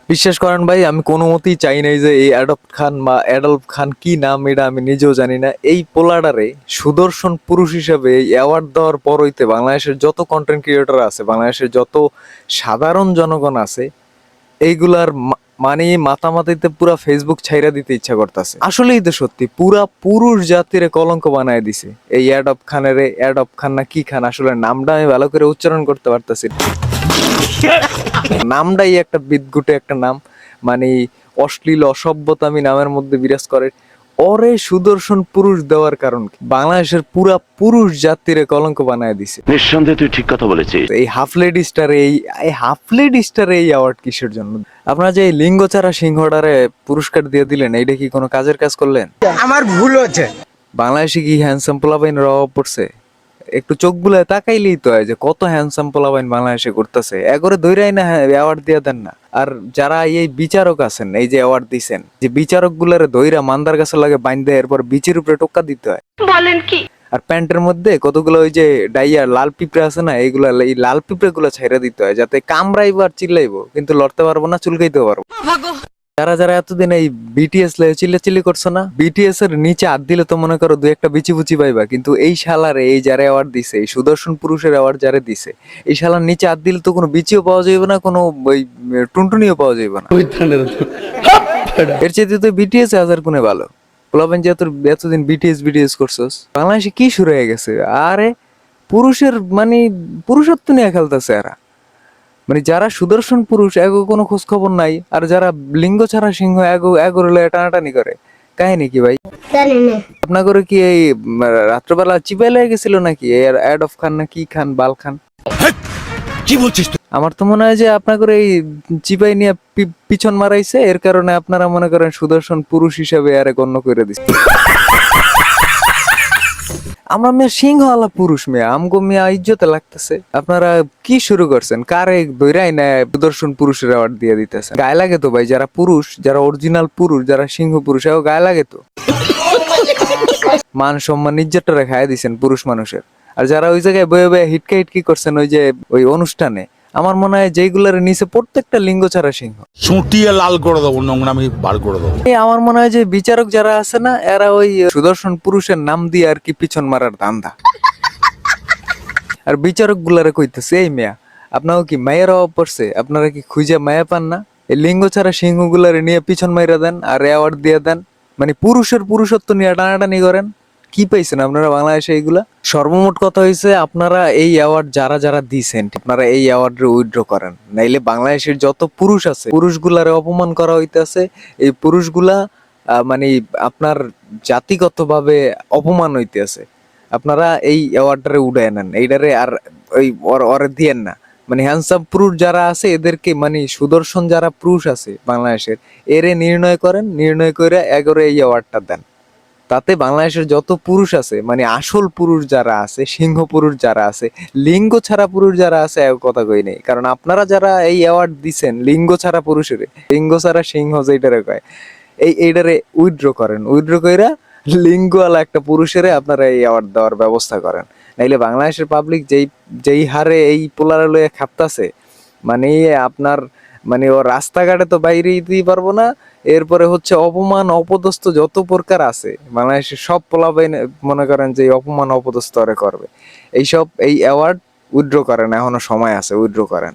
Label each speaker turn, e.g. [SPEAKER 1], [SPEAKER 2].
[SPEAKER 1] বিশ্বাস করেন ভাই, আমি কোনো মতেই চাই নাই যে এই অ্যাডল্ট খান কি নাম এটা আমি নিজেও জানি না। এই পোলাডারে সুদর্শন পুরুষ হিসেবে এই অ্যাওয়ার্ড দেওয়ার পর হইতে বাংলাদেশের যত কন্টেন্ট ক্রিয়েটর আছে, বাংলাদেশের যত সাধারণ জনগণ আছে, এইগুলার মানে মাতামাতিতে পুরা ফেসবুক ছাইরা দিতে ইচ্ছা করতেছে। আসলেই তো সত্যি পুরা পুরুষ জাতির কলঙ্ক বানায় দিছে এই অ্যাডপ খান না কি খান, আসলে নামটা আমি ভালো করে উচ্চারণ করতে পারতাছি না। নামটাই একটা বিদঘুটে একটা নাম, মানে অশ্লীল অসভ্যতামি নামের মধ্যে বিরাজ করে। ওরে সুদর্শন পুরুষ দেওয়ার কারণ কি? বাংলাদেশের পুরা পুরুষ জাতিরে কলঙ্ক বানায় দিছে।
[SPEAKER 2] নিঃসন্দেহে তুই ঠিক কথা বলেছিস।
[SPEAKER 1] এই হাফ লেডি স্টারে এই অ্যাওয়ার্ড কিসের জন্য? আপনারা যে এই লিঙ্গচারা সিংহটারে পুরস্কার দিয়ে দিলেন, এইটা কি কোনো কাজের কাজ করলেন?
[SPEAKER 3] আমার ভুল হচ্ছে।
[SPEAKER 1] বাংলাদেশে কি হ্যান্ডসাম পোলাপাইনের অভাব পড়ছে? একটু চোখ বুলায় তাকাইলেই তো হয় যে কত হ্যান্ডসাম পোলাপাইন বাংলাদেশে করতেছে। এগরে ধইরাই না অ্যাওয়ার্ড দিয়ে দেন না। আর যারা এই বিচারক আছেন, এই যে অ্যাওয়ার্ড দিছেন, যে বিচারক গুলারে ধইরা মান্দার গাছের লাগে বাইন্ধে এরপর বিচের উপরে টোক্কা দিতে হয়।
[SPEAKER 4] বলেন কি?
[SPEAKER 1] আর প্যান্টের মধ্যে কতগুলো ওই যে ডাইয়া লাল পিঁপড়ে আছে না, এইগুলা এই লাল পিঁপড়ে গুলা ছাইরা দিতে হয়, যাতে কামড়াইবো আর চিল্লাইবো কিন্তু লড়তে পারবো না, চুলকাইতে পারবো। যারা যারা এতদিন এই বিটিএস চিল্লাচিল্লি করছো না, বিটিএস এর নিচে হাত দিলে তো মনে করো দুই একটা বিচি বুচি পাইবা, কিন্তু এই শালারে এই যারা অ্যাওয়ার্ড দিছে, এই সুদর্শন পুরুষের অ্যাওয়ার্ড যারা দিছে, এই শালার নিচে হাত দিলে তো কোনো বিচিও পাওয়া যাবে না, কোনো ওই টুনটুনিও পাওয়া যাবে না। এর চাইতে তো বিটিএস হাজার গুণে ভালো। পোলাপেন যে এতদিন বিটিএস করছস, বাংলাদেশে কি শুরু হয়ে গেছে? আরে পুরুষের মানে পুরুষত্ব নিয়ে খেলতেছে এরা। মানে যারা সুদর্শন পুরুষ এগো কোনো খোঁজ খবর নাই, আর যারা লিঙ্গ ছাড়া সিংহ এগো টানাটানি করে। কাহিনী কি ভাই? আপনার করে কি এই রাত্রবেলা চিপাই লেগে গেছিল নাকি অ্যাড অফ খান না কি খান বাল খান?
[SPEAKER 3] কি বলছিস?
[SPEAKER 1] আমার তো মনে হয় যে আপনার করে এই চিপাই নিয়ে পিছন মারাইছে, এর কারণে আপনারা মনে করেন সুদর্শন পুরুষ হিসেবে আরে গণ্য করে দিচ্ছে। আমরা মেয়ে সিংহওয়ালা পুরুষ, মেয়ে আমগো মেয়ে ইজ্জতে লাগতেছে। আপনারা কি শুরু করছেন? কারে দৈরাই না সুদর্শন পুরুষের অ্যাওয়ার্ড দিয়ে দিতেছে? গায়ে লাগে তো ভাই, যারা পুরুষ, যারা অরিজিনাল পুরুষ, যারা সিংহ পুরুষ, এও গায়ে লাগে তো। মান সম্মান ইজ্জতটা রেখায় দিচ্ছেন পুরুষ মানুষের। আর যারা ওই জায়গায় বয়ে বয়ে হিটকি করছেন ওই যে ওই অনুষ্ঠানে, আমার মনে হয় যেগুলোর নিচে প্রত্যেকটা লিঙ্গ ছাড়া সিংহ।
[SPEAKER 5] সুটিয়ে লাল করে দেবো, নোংরামি বার করে দেবো।
[SPEAKER 1] আমার মনে হয় যে বিচারক যারা আছে না, এরা ওই সুদর্শন পুরুষের নাম দিয়ে আর কি পিছন মারার ধান্দা। আর বিচারক গুলারে কইতেছে, এই মেয়া আপনাও কি মায়ের অভাব পড়ছে? আপনারা কি খুঁজে মায়া পান না? এই লিঙ্গ ছাড়া সিংহ গুলারে নিয়ে পিছন মাইরা দেন আর অ্যাওয়ার্ড দিয়ে দেন, মানে পুরুষের পুরুষত্ব নিয়ে টানাটানি করেন। কি পাইছেন আপনারা বাংলাদেশে এইগুলা? সর্বমোট কথা হয়েছে, আপনারা এই অ্যাওয়ার্ড যারা যারা দিছেন, আপনারা এই অ্যাওয়ার্ড উইথড্র করেন, নাইলে বাংলাদেশের যত পুরুষ আছে পুরুষগুলারে অপমান করা হইতেছে। এই পুরুষগুলা মানে আপনার জাতিগতভাবে অপমান হইতেছে। আপনারা এই অ্যাওয়ার্ডটারে উড়ায় নেন, এইটারে আর ওই ওরে দিয়েন না। মানে হ্যান্ডসাম পুরুষ যারা আছে এদেরকে, মানে সুদর্শন যারা পুরুষ আছে বাংলাদেশের, এরে নির্ণয় করেন, নির্ণয় করে এগোরে এই অ্যাওয়ার্ডটা দেন। তাতে বাংলাদেশের যত পুরুষ আছে, মানে আসল পুরুষ যারা আছে, সিংহ পুরুষ যারা আছে, লিঙ্গ ছাড়া পুরুষ যারা আছে, কথা কই নেই। কারণ আপনারা যারা এই অ্যাওয়ার্ড দিচ্ছেন লিঙ্গ ছাড়া পুরুষের, লিঙ্গ ছাড়া সিংহ যেটারে কয়, এইটারে উইথড্র করেন, উইথড্র কইরা লিঙ্গওয়ালা একটা পুরুষের আপনারা এই অ্যাওয়ার্ড দেওয়ার ব্যবস্থা করেন। নাইলে বাংলাদেশের পাবলিক যেই হারে এই পোলারে লইয়া খাপতাছে, মানে আপনার মানে ও রাস্তাঘাটে তো বাইরে দিতে পারবো না। এরপরে হচ্ছে অপমান অপদস্থ যত প্রকার আছে বাংলাদেশের সব পোলাপাই মনে করেন যে অপমান অপদস্থ করবে। এই অ্যাওয়ার্ড উইথড্র করেন, এখনো সময় আছে, উইথড্র করেন।